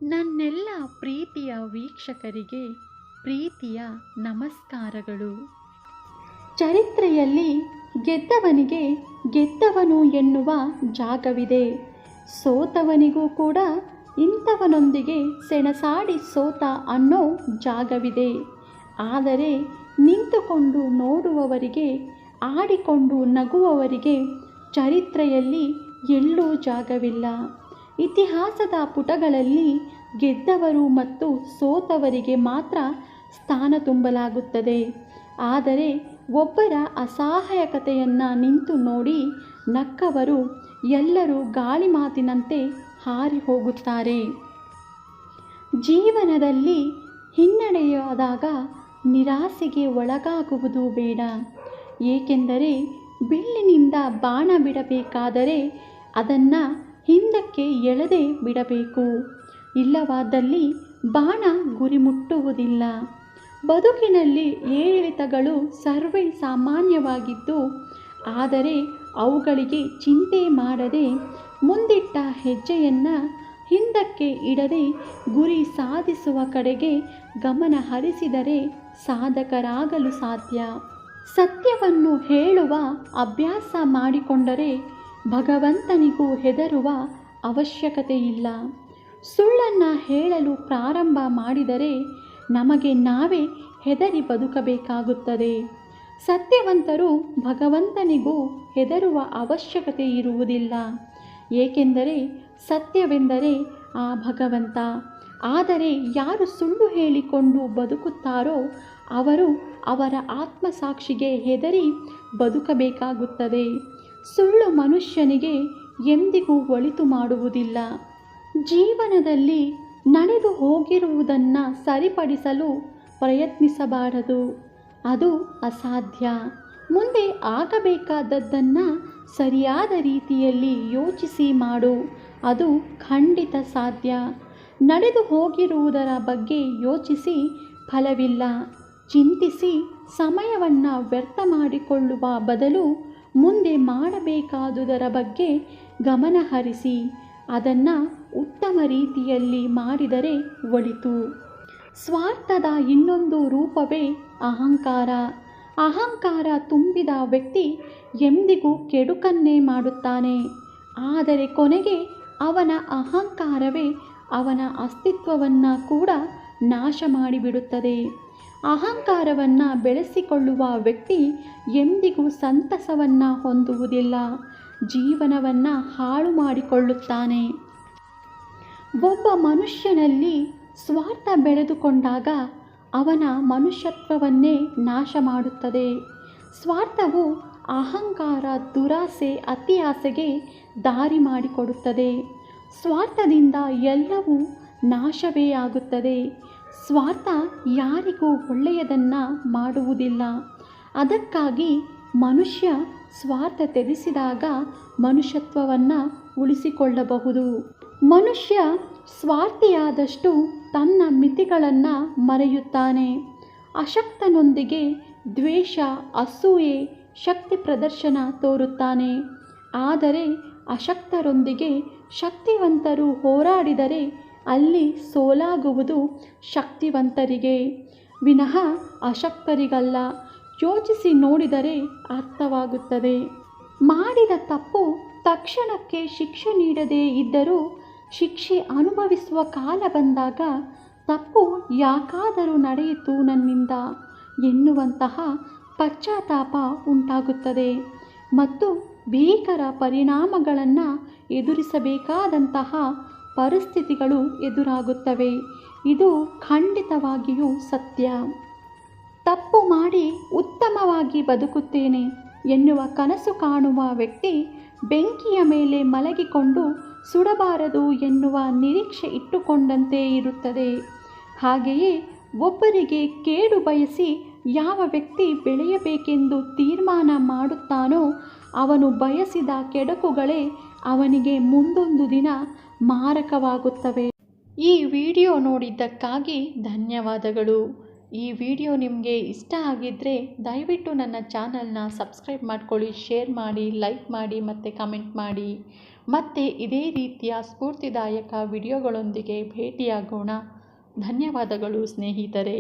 ನನ್ನೆಲ್ಲ ಪ್ರೀತಿಯ ವೀಕ್ಷಕರಿಗೆ ಪ್ರೀತಿಯ ನಮಸ್ಕಾರಗಳು. ಚರಿತ್ರೆಯಲ್ಲಿ ಗೆದ್ದವನಿಗೆ ಗೆದ್ದವನು ಎನ್ನುವ ಜಾಗವಿದೆ. ಸೋತವನಿಗೂ ಕೂಡ ಇಂಥವನೊಂದಿಗೆ ಸೆಣಸಾಡಿ ಸೋತ ಅನ್ನೋ ಜಾಗವಿದೆ. ಆದರೆ ನಿಂತುಕೊಂಡು ನೋಡುವವರಿಗೆ, ಆಡಿಕೊಂಡು ನಗುವವರಿಗೆ ಚರಿತ್ರೆಯಲ್ಲಿ ಎಲ್ಲೂ ಜಾಗವಿಲ್ಲ. ಇತಿಹಾಸದ ಪುಟಗಳಲ್ಲಿ ಗೆದ್ದವರು ಮತ್ತು ಸೋತವರಿಗೆ ಮಾತ್ರ ಸ್ಥಾನ ತುಂಬಲಾಗುತ್ತದೆ. ಆದರೆ ಒಬ್ಬರ ಅಸಹಾಯಕತೆಯನ್ನು ನಿಂತು ನೋಡಿ ನಕ್ಕವರು ಎಲ್ಲರೂ ಗಾಳಿ ಮಾತಿನಂತೆ ಹಾರಿ ಹೋಗುತ್ತಾರೆ. ಜೀವನದಲ್ಲಿ ಹಿನ್ನಡೆಯಾದಾಗ ನಿರಾಸೆಗೆ ಒಳಗಾಗುವುದು ಬೇಡ. ಏಕೆಂದರೆ ಬಿಲ್ಲಿನಿಂದ ಬಾಣ ಬಿಡಬೇಕಾದರೆ ಅದನ್ನು ಹಿಂದಕ್ಕೆ ಎಳೆದೇ ಬಿಡಬೇಕು. ಇಲ್ಲವಾದಲ್ಲಿ ಬಾಣ ಗುರಿ ಮುಟ್ಟುವುದಿಲ್ಲ. ಬದುಕಿನಲ್ಲಿ ಏರಿಳಿತಗಳು ಸರ್ವೇ ಸಾಮಾನ್ಯವಾಗಿದ್ದು, ಆದರೆ ಅವುಗಳಿಗೆ ಚಿಂತೆ ಮಾಡದೆ ಮುಂದಿಟ್ಟ ಹೆಜ್ಜೆಯನ್ನು ಹಿಂದಕ್ಕೆ ಇಡದೆ ಗುರಿ ಸಾಧಿಸುವ ಕಡೆಗೆ ಗಮನ ಹರಿಸಿದರೆ ಸಾಧಕರಾಗಲು ಸಾಧ್ಯ. ಸತ್ಯವನ್ನು ಹೇಳುವ ಅಭ್ಯಾಸ ಮಾಡಿಕೊಂಡರೆ ಭಗವಂತನಿಗೂ ಹೆದರುವ ಅವಶ್ಯಕತೆ ಇಲ್ಲ. ಸುಳ್ಳನ್ನು ಹೇಳಲು ಪ್ರಾರಂಭ ಮಾಡಿದರೆ ನಮಗೆ ನಾವೇ ಹೆದರಿ ಬದುಕಬೇಕಾಗುತ್ತದೆ. ಸತ್ಯವಂತರು ಭಗವಂತನಿಗೂ ಹೆದರುವ ಅವಶ್ಯಕತೆ ಇರುವುದಿಲ್ಲ. ಏಕೆಂದರೆ ಸತ್ಯವೆಂದರೆ ಆ ಭಗವಂತ. ಆದರೆ ಯಾರು ಸುಳ್ಳು ಹೇಳಿಕೊಂಡು ಬದುಕುತ್ತಾರೋ ಅವರು ಅವರ ಆತ್ಮಸಾಕ್ಷಿಗೆ ಹೆದರಿ ಬದುಕಬೇಕಾಗುತ್ತದೆ. ಸುಳ್ಳು ಮನುಷ್ಯನಿಗೆ ಎಂದಿಗೂ ಒಳಿತು ಮಾಡುವುದಿಲ್ಲ. ಜೀವನದಲ್ಲಿ ನಡೆದು ಹೋಗಿರುವುದನ್ನು ಸರಿಪಡಿಸಲು ಪ್ರಯತ್ನಿಸಬಾರದು. ಅದು ಅಸಾಧ್ಯ. ಮುಂದೆ ಆಗಬೇಕಾದದ್ದನ್ನು ಸರಿಯಾದ ರೀತಿಯಲ್ಲಿ ಯೋಚಿಸಿ ಮಾಡು. ಅದು ಖಂಡಿತ ಸಾಧ್ಯ. ನಡೆದು ಹೋಗಿರುವುದರ ಬಗ್ಗೆ ಯೋಚಿಸಿ ಫಲವಿಲ್ಲ. ಚಿಂತಿಸಿ ಸಮಯವನ್ನು ವ್ಯರ್ಥ ಮಾಡಿಕೊಳ್ಳುವ ಬದಲು ಮುಂದೆ ಮಾಡಬೇಕಾದುದರ ಬಗ್ಗೆ ಗಮನ ಹರಿಸಿ ಅದನ್ನು ಉತ್ತಮ ರೀತಿಯಲ್ಲಿ ಮಾಡಿದರೆ ಒಳಿತು. ಸ್ವಾರ್ಥದ ಇನ್ನೊಂದು ರೂಪವೇ ಅಹಂಕಾರ. ಅಹಂಕಾರ ತುಂಬಿದ ವ್ಯಕ್ತಿ ಎಂದಿಗೂ ಕೆಡುಕನ್ನೇ ಮಾಡುತ್ತಾನೆ. ಆದರೆ ಕೊನೆಗೆ ಅವನ ಅಹಂಕಾರವೇ ಅವನ ಅಸ್ತಿತ್ವವನ್ನು ಕೂಡ ನಾಶ ಮಾಡಿಬಿಡುತ್ತದೆ. ಅಹಂಕಾರವನ್ನು ಬೆಳೆಸಿಕೊಳ್ಳುವ ವ್ಯಕ್ತಿ ಎಂದಿಗೂ ಸಂತಸವನ್ನು ಹೊಂದುವುದಿಲ್ಲ. ಜೀವನವನ್ನು ಹಾಳು ಮಾಡಿಕೊಳ್ಳುತ್ತಾನೆ. ಒಬ್ಬ ಮನುಷ್ಯನಲ್ಲಿ ಸ್ವಾರ್ಥ ಬೆಳೆದುಕೊಂಡಾಗ ಅವನ ಮನುಷ್ಯತ್ವವನ್ನೇ ನಾಶ ಮಾಡುತ್ತದೆ. ಸ್ವಾರ್ಥವು ಅಹಂಕಾರ, ದುರಾಸೆ, ಅತಿಯಾಸೆಗೆ ದಾರಿ ಮಾಡಿಕೊಡುತ್ತದೆ. ಸ್ವಾರ್ಥದಿಂದ ಎಲ್ಲವೂ ನಾಶವೇ ಆಗುತ್ತದೆ. ಸ್ವಾರ್ಥ ಯಾರಿಗೂ ಒಳ್ಳೆಯದನ್ನು ಮಾಡುವುದಿಲ್ಲ. ಅದಕ್ಕಾಗಿ ಮನುಷ್ಯ ಸ್ವಾರ್ಥ ತ್ಯಜಿಸಿದಾಗ ಮನುಷ್ಯತ್ವವನ್ನು ಉಳಿಸಿಕೊಳ್ಳಬಹುದು. ಮನುಷ್ಯ ಸ್ವಾರ್ಥಿಯಾದಷ್ಟು ತನ್ನ ಮಿತಿಗಳನ್ನು ಮರೆಯುತ್ತಾನೆ. ಅಶಕ್ತನೊಂದಿಗೆ ದ್ವೇಷ, ಅಸೂಯೆ, ಶಕ್ತಿ ಪ್ರದರ್ಶನ ತೋರುತ್ತಾನೆ. ಆದರೆ ಅಶಕ್ತರೊಂದಿಗೆ ಶಕ್ತಿವಂತರು ಹೋರಾಡಿದರೆ ಅಲ್ಲಿ ಸೋಲಾಗುವುದು ಶಕ್ತಿವಂತರಿಗೆ ವಿನಃ ಅಶಕ್ತರಿಗಲ್ಲ. ಯೋಚಿಸಿ ನೋಡಿದರೆ ಅರ್ಥವಾಗುತ್ತದೆ. ಮಾಡಿದ ತಪ್ಪು ತಕ್ಷಣಕ್ಕೆ ಶಿಕ್ಷೆ ನೀಡದೇ ಇದ್ದರೂ ಶಿಕ್ಷೆ ಅನುಭವಿಸುವ ಕಾಲ ಬಂದಾಗ ತಪ್ಪು ಯಾಕಾದರೂ ನಡೆಯಿತು ನನ್ನಿಂದ ಎನ್ನುವಂತಹ ಪಶ್ಚಾತ್ತಾಪ ಉಂಟಾಗುತ್ತದೆ ಮತ್ತು ಭೀಕರ ಪರಿಣಾಮಗಳನ್ನು ಎದುರಿಸಬೇಕಾದಂತಹ ಪರಿಸ್ಥಿತಿಗಳು ಎದುರಾಗುತ್ತವೆ. ಇದು ಖಂಡಿತವಾಗಿಯೂ ಸತ್ಯ. ತಪ್ಪು ಮಾಡಿ ಉತ್ತಮವಾಗಿ ಬದುಕುತ್ತೇನೆ ಎನ್ನುವ ಕನಸು ಕಾಣುವ ವ್ಯಕ್ತಿ ಬೆಂಕಿಯ ಮೇಲೆ ಮಲಗಿಕೊಂಡು ಸುಡಬಾರದು ಎನ್ನುವ ನಿರೀಕ್ಷೆ ಇಟ್ಟುಕೊಂಡಂತೆ ಇರುತ್ತದೆ. ಹಾಗೆಯೇ ಒಬ್ಬರಿಗೆ ಕೇಡು ಬಯಸಿ ಯಾವ ವ್ಯಕ್ತಿ ಬೆಳೆಯಬೇಕೆಂದು ತೀರ್ಮಾನ ಮಾಡುತ್ತಾನೋ ಅವನು ಬಯಸಿದ ಕೆಡುಕುಗಳೇ ಅವನಿಗೆ ಮುಂದೊಂದು ದಿನ ಮಾರಕವಾಗುತ್ತವೆ. ಈ ವಿಡಿಯೋ ನೋಡಿದ್ದಕ್ಕಾಗಿ ಧನ್ಯವಾದಗಳು. ಈ ವಿಡಿಯೋ ನಿಮಗೆ ಇಷ್ಟ ಆಗಿದ್ದರೆ ದಯವಿಟ್ಟು ನನ್ನ ಚಾನಲ್ನ ಸಬ್ಸ್ಕ್ರೈಬ್ ಮಾಡ್ಕೊಳ್ಳಿ, ಶೇರ್ ಮಾಡಿ, ಲೈಕ್ ಮಾಡಿ ಮತ್ತು ಕಮೆಂಟ್ ಮಾಡಿ. ಮತ್ತೆ ಇದೇ ರೀತಿಯ ಸ್ಫೂರ್ತಿದಾಯಕ ವಿಡಿಯೋಗಳೊಂದಿಗೆ ಭೇಟಿಯಾಗೋಣ. ಧನ್ಯವಾದಗಳು ಸ್ನೇಹಿತರೆ.